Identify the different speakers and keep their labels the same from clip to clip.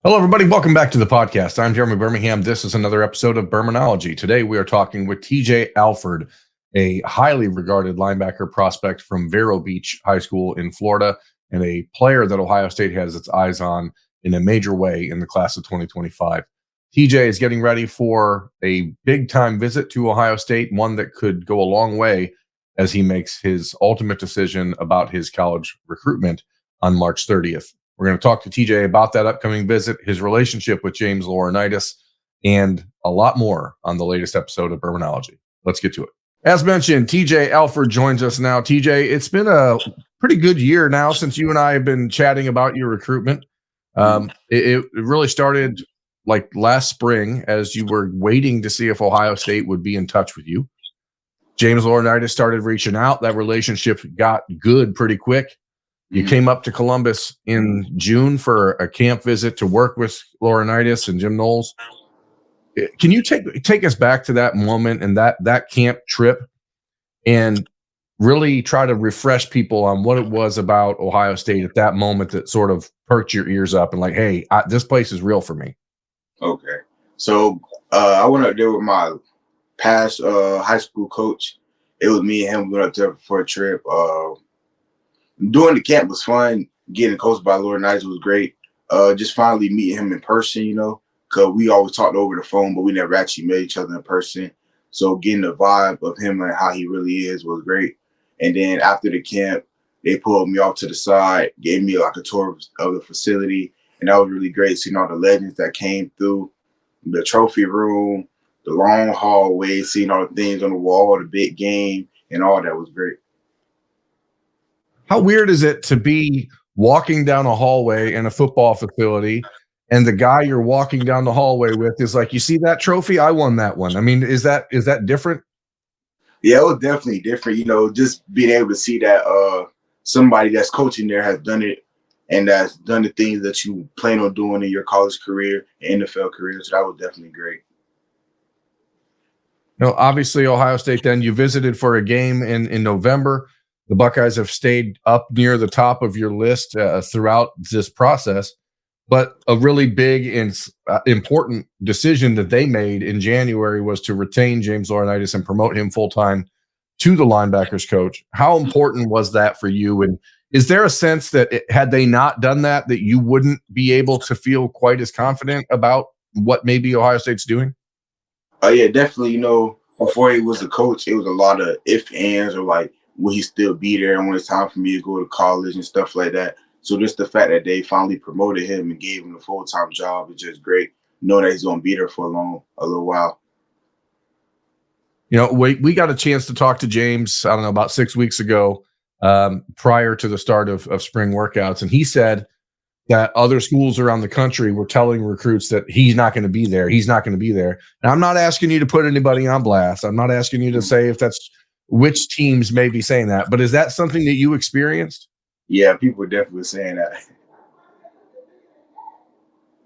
Speaker 1: Hello, everybody. Welcome back to the podcast. I'm Jeremy Birmingham. This is another episode of Birminology. Today, we are talking with TJ Alford, a highly regarded linebacker prospect from Vero Beach High School in Florida, and a player that Ohio State has its eyes on in a major way in the class of 2025. TJ is getting ready for a big-time visit to Ohio State, one that could go a long way as he makes his ultimate decision about his college recruitment on March 30th. We're going to talk to TJ about that upcoming visit, his relationship with James Laurinaitis, and a lot more on the latest episode of Birminology. Let's get to it. As mentioned, TJ Alford joins us now. TJ, it's been a pretty good year now since you and I have been chatting about your recruitment. It really started like last spring as you were waiting to see if Ohio State would be in touch with you. James Laurinaitis started reaching out. That relationship got good pretty quick. You came up to Columbus in June for a camp visit to work with Laurinaitis and Jim Knowles. Can you take us back to that moment and that camp trip and really try to refresh people on what it was about Ohio State at that moment that sort of perked your ears up and like, hey, this place is real for me?
Speaker 2: Okay. So I went up there with my past high school coach. It was me and him went up there for a trip. Doing the camp was fun. Getting coached by Laurinaitis was great. Just finally meeting him in person, because we always talked over the phone, but we never actually met each other in person. So getting the vibe of him and how he really is was great. And then after the camp, they pulled me off to the side, gave me like a tour of the facility, and that was really great. Seeing all the legends that came through, the trophy room, the long hallway, seeing all the things on the wall, the big game, and all that was great.
Speaker 1: How weird is it to be walking down a hallway in a football facility and the guy you're walking down the hallway with is like, you see that trophy? I won that one. I mean, is that different?
Speaker 2: Yeah, it was definitely different. Just being able to see that somebody that's coaching there has done it and that's done the things that you plan on doing in your college career and NFL career. So that was definitely great.
Speaker 1: Obviously, Ohio State, then you visited for a game in November. The Buckeyes have stayed up near the top of your list throughout this process. But a really big and important decision that they made in January was to retain James Laurinaitis and promote him full-time to the linebackers coach. How important was that for you? And is there a sense that had they not done that you wouldn't be able to feel quite as confident about what maybe Ohio State's doing?
Speaker 2: Yeah, definitely. Before he was a coach, it was a lot of if, ands, or like, will he still be there? And when it's time for me to go to college and stuff like that. So just the fact that they finally promoted him and gave him a full-time job is just great. Knowing that he's going to be there for a little while.
Speaker 1: We got a chance to talk to James, I don't know, about 6 weeks ago, prior to the start of spring workouts. And he said that other schools around the country were telling recruits that he's not going to be there. He's not going to be there. And I'm not asking you to put anybody on blast. I'm not asking you to say if that's which teams may be saying that, but is that something that you experienced?
Speaker 2: Yeah, people are definitely saying that.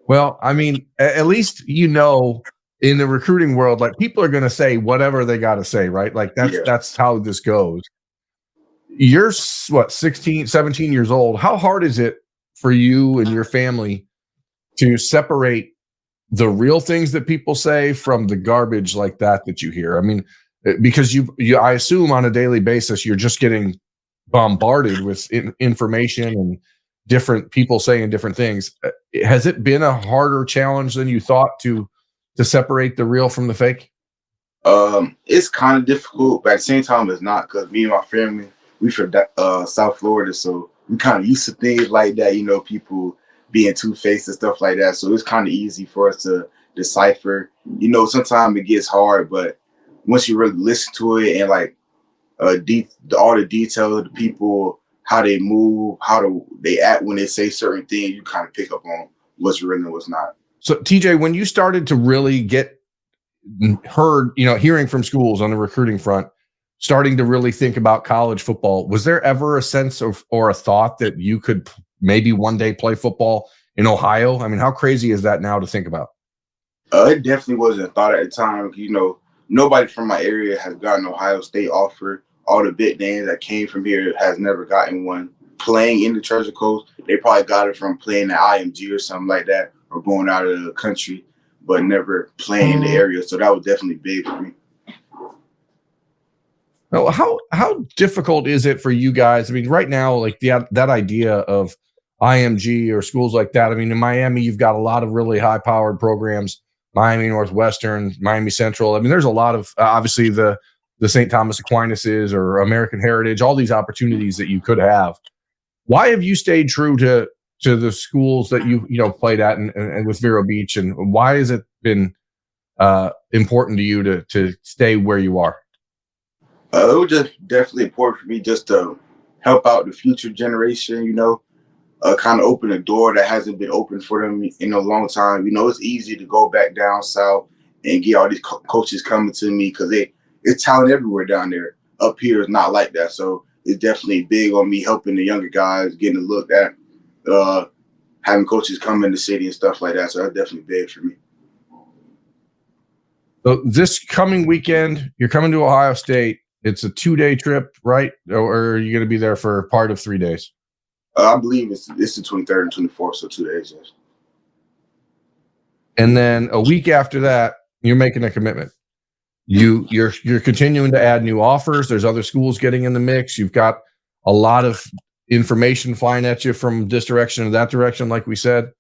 Speaker 1: Well, I mean, at least in the recruiting world, like people are going to say whatever they got to say, right? Like that's how this goes. You're 16, 17 years old. How hard is it for you and your family to separate the real things that people say from the garbage like that you hear? I mean, because I assume on a daily basis, you're just getting bombarded with information and different people saying different things. Has it been a harder challenge than you thought to separate the real from the fake?
Speaker 2: It's kind of difficult, but at the same time, it's not, because me and my family, we from South Florida, so we kind of used to things like that. People being two-faced and stuff like that. So it's kind of easy for us to decipher. Sometimes it gets hard, but once you really listen to it and like all the details of the people, how they move, they act when they say certain things, you kind of pick up on what's real and what's not.
Speaker 1: So TJ, when you started to really get heard, hearing from schools on the recruiting front, starting to really think about college football, was there ever a sense or a thought that you could maybe one day play football in Ohio? I mean, how crazy is that now to think about?
Speaker 2: It definitely wasn't a thought at the time. Nobody from my area has gotten an Ohio State offer. All the big names that came from here has never gotten one. Playing in the Treasure Coast, they probably got it from playing at IMG or something like that, or going out of the country, but never playing in the area. So that was definitely big for me.
Speaker 1: Oh, how difficult is it for you guys? I mean, right now, like that idea of IMG or schools like that. I mean, in Miami, you've got a lot of really high powered programs. Miami Northwestern, Miami Central. I mean, there's a lot of obviously the St. Thomas Aquinas's or American Heritage. All these opportunities that you could have. Why have you stayed true to the schools that you played at and with Vero Beach, and why has it been important to you to stay where you are?
Speaker 2: It was just definitely important for me just to help out the future generation, kind of open a door that hasn't been open for them in a long time. It's easy to go back down south and get all these coaches coming to me because it's talent everywhere down there. Up here is not like that. So it's definitely big on me helping the younger guys, getting a look at having coaches come in the city and stuff like that. So that's definitely big for me.
Speaker 1: So this coming weekend, you're coming to Ohio State. It's a 2-day trip, right? Or are you going to be there for part of 3 days?
Speaker 2: I believe it's the 23rd and 24th, so 2 days. Yes.
Speaker 1: And then a week after that, you're making a commitment. You're continuing to add new offers. There's other schools getting in the mix. You've got a lot of information flying at you from this direction to that direction, like we said.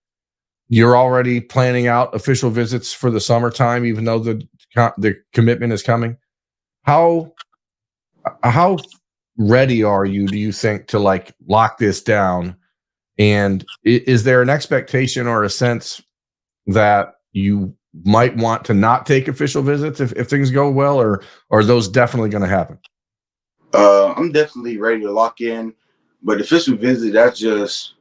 Speaker 1: You're already planning out official visits for the summertime, even though the commitment is coming. How ready are you, do you think, to like lock this down? And is there an expectation or a sense that you might want to not take official visits if things go well, or are those definitely going to happen?
Speaker 2: I'm definitely ready to lock in, but official visit, that's just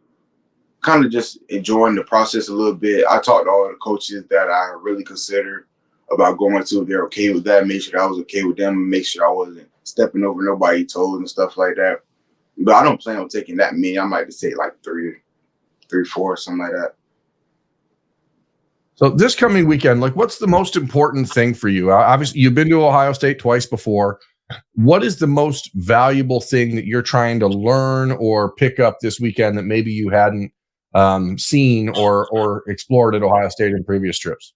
Speaker 2: kind of just enjoying the process a little bit. I talked to all the coaches that I really considered about going to. If they're okay with that, make sure I was okay with them, and make sure I wasn't stepping over nobody's toes and stuff like that. But I don't plan on taking that many. I might just take like three, 4, something like that.
Speaker 1: So this coming weekend, like, what's the most important thing for you? Obviously, you've been to Ohio State twice before. What is the most valuable thing that you're trying to learn or pick up this weekend that maybe you hadn't seen or explored at Ohio State in previous trips?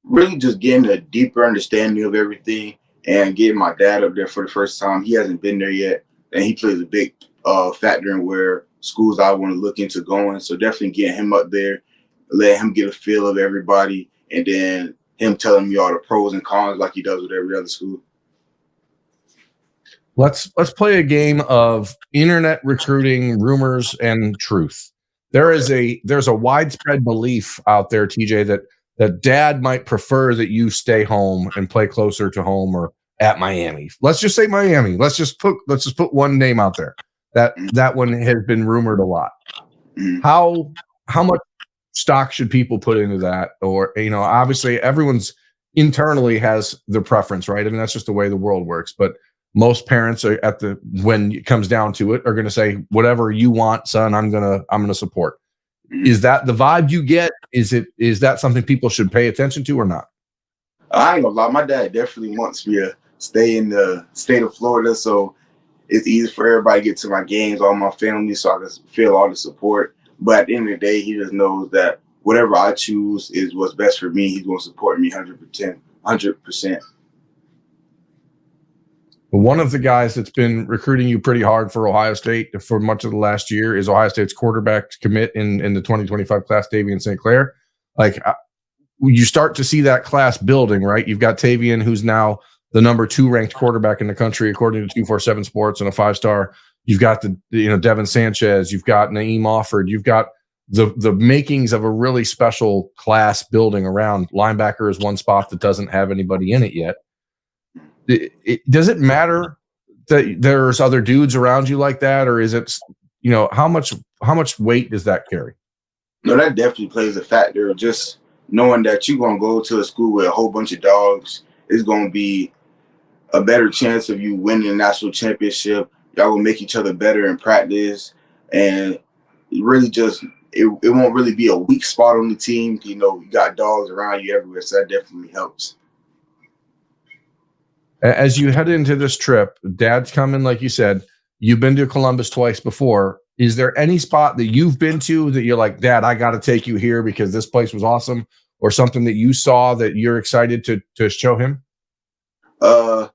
Speaker 2: Really just getting a deeper understanding of everything and getting my dad up there for the first time. He hasn't been there yet, and he plays a big factor in where schools I want to look into going. So definitely getting him up there, let him get a feel of everybody, and then him telling me all the pros and cons like he does with every other school.
Speaker 1: Let's play a game of internet recruiting rumors and truth. There's a widespread belief out there, TJ, that dad might prefer that you stay home and play closer to home or at Miami. Let's just say Miami. Let's just put one name out there. That one has been rumored a lot. How much stock should people put into that? Or, obviously everyone's internally has their preference, right? I mean, that's just the way the world works. But most parents are when it comes down to it, are going to say, whatever you want, son, I'm going to support. Is that the vibe you get? Is that something people should pay attention to or not?
Speaker 2: I ain't gonna lie, my dad definitely wants me to stay in the state of Florida, so it's easy for everybody to get to my games, all my family, so I can feel all the support. But at the end of the day, he just knows that whatever I choose is what's best for me. He's gonna support me 100%. 100%.
Speaker 1: One of the guys that's been recruiting you pretty hard for Ohio State for much of the last year is Ohio State's quarterback commit in the 2025 class, Tavian St. Clair. Like, you start to see that class building, right? You've got Tavian, who's now the number 2 ranked quarterback in the country, according to 247 Sports, and a 5-star. You've got Devin Sanchez. You've got Naeem Offord. You've got the makings of a really special class building around. Linebacker is one spot that doesn't have anybody in it yet. Does it matter that there's other dudes around you like that, or is it, how much weight does that carry?
Speaker 2: No, that definitely plays a factor. Just knowing that you're gonna go to a school with a whole bunch of dogs is gonna be a better chance of you winning a national championship. Y'all will make each other better in practice, and really just it won't really be a weak spot on the team. You got dogs around you everywhere, so that definitely helps.
Speaker 1: As you head into this trip, dad's coming, like you said. You've been to Columbus twice before. Is there any spot that you've been to that you're like, Dad, I got to take you here because this place was awesome, or something that you saw that you're excited to show him?
Speaker 2: Uh,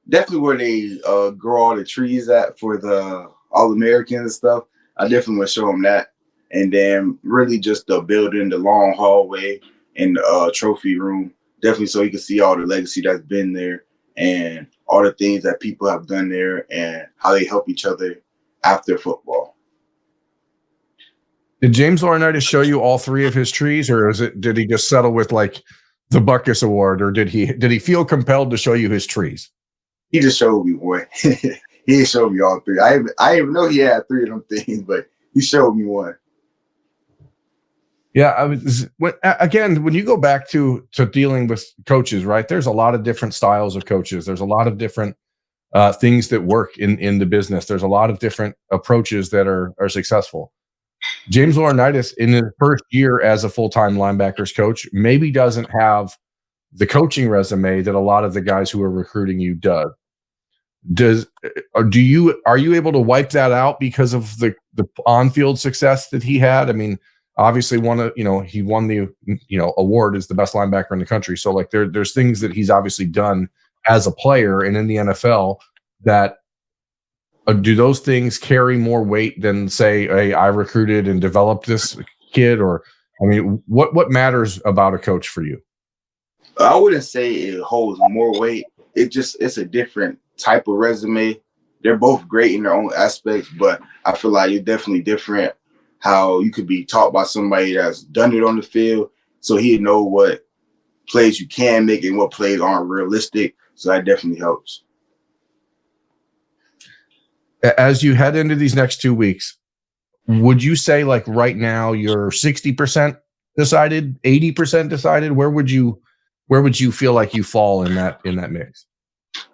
Speaker 2: Definitely where they grow all the trees at for the All Americans and stuff. I definitely want to show him that, and then really just the building, the long hallway, and the trophy room. Definitely, so you can see all the legacy that's been there and all the things that people have done there and how they help each other after football.
Speaker 1: Did James Laurinaitis show you all three of his trees, or did he just settle with like the Buckeyes Award, or did he feel compelled to show you his trees?
Speaker 2: He just showed me one. He showed me all three. I didn't even know he had three of them things, but he showed me one.
Speaker 1: Yeah, when you go back to dealing with coaches, right? There's a lot of different styles of coaches. There's a lot of different things that work in the business. There's a lot of different approaches that are successful. James Laurinaitis, in his first year as a full-time linebackers coach, maybe doesn't have the coaching resume that a lot of the guys who are recruiting you does. Are you able to wipe that out because of the on-field success that he had? I mean, obviously he won the award as the best linebacker in the country. So like there's things that he's obviously done as a player and in the NFL that do those things carry more weight than say, hey, I recruited and developed this kid? Or I mean, what matters about a coach for you?
Speaker 2: I wouldn't say it holds more weight. It's a different type of resume. They're both great in their own aspects, but I feel like you're definitely different. How you could be taught by somebody that's done it on the field, so he'd know what plays you can make and what plays aren't realistic. So that definitely helps.
Speaker 1: As you head into these next 2 weeks, would you say like right now you're 60% decided, 80% decided? Where would you feel like you fall in that mix?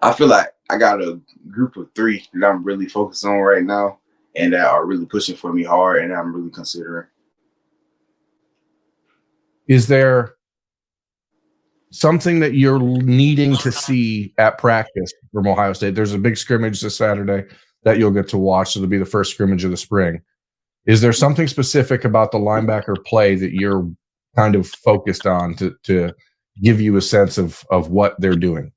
Speaker 2: I feel like I got a group of three that I'm really focused on right now and that are really pushing for me hard and I'm really considering.
Speaker 1: Is there something that you're needing to see at practice from Ohio State? There's a big scrimmage this Saturday that you'll get to watch. So it'll be the first scrimmage of the spring. Is there something specific about the linebacker play that you're kind of focused on to give you a sense of what they're doing?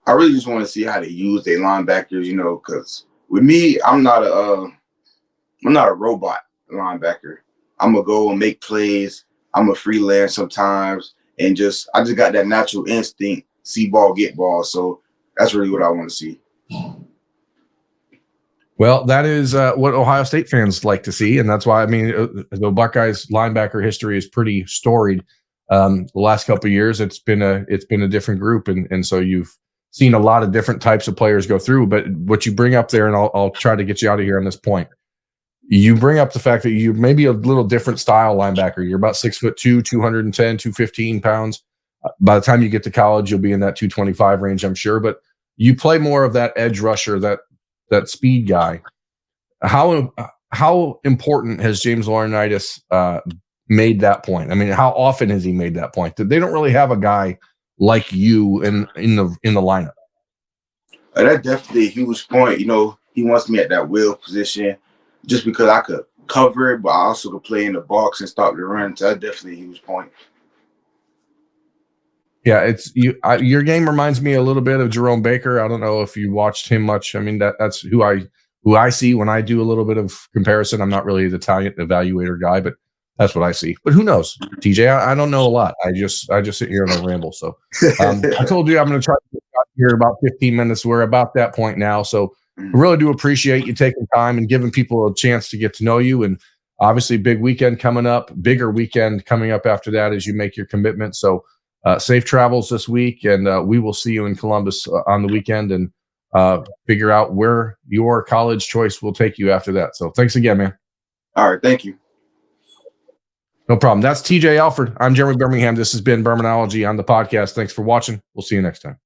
Speaker 2: I really just want to see how they use their linebackers, because with me, I'm not a robot linebacker. I'm gonna go and make plays. I'm a freelance sometimes, and I just got that natural instinct, see ball, get ball. So that's really what I want to see.
Speaker 1: Well, that is what Ohio State fans like to see, and that's why the Buckeyes linebacker history is pretty storied. The last couple of years, it's been a different group, and so you've seen a lot of different types of players go through. But what you bring up there, and I'll try to get you out of here on this point. You bring up the fact that you may be a little different style linebacker. You're about 6'2", 210, 215 pounds. By the time you get to college, you'll be in that 225 range, I'm sure. But you play more of that edge rusher, that speed guy. How important has James Laurinaitis made that point? I mean, how often has he made that point? That they don't really have a guy like you in the lineup.
Speaker 2: That's definitely a huge point. He wants me at that will position just because I could cover it, but I also could play in the box and stop the run. So that's definitely a huge point.
Speaker 1: Yeah, it's you. Your game reminds me a little bit of Jerome Baker. I don't know if you watched him much. I mean, that's who I see when I do a little bit of comparison. I'm not really the talent evaluator guy, but that's what I see. But who knows, TJ? I don't know a lot. I just sit here and I ramble. So I told you I'm going to try to get out here in about 15 minutes. We're about that point now. So I really do appreciate you taking time and giving people a chance to get to know you. And obviously, bigger weekend coming up after that as you make your commitment. So safe travels this week, and we will see you in Columbus on the weekend and figure out where your college choice will take you after that. So thanks again, man.
Speaker 2: All right. Thank you.
Speaker 1: No problem. That's TJ Alford. I'm Jeremy Birmingham. This has been Birminology on the podcast. Thanks for watching. We'll see you next time.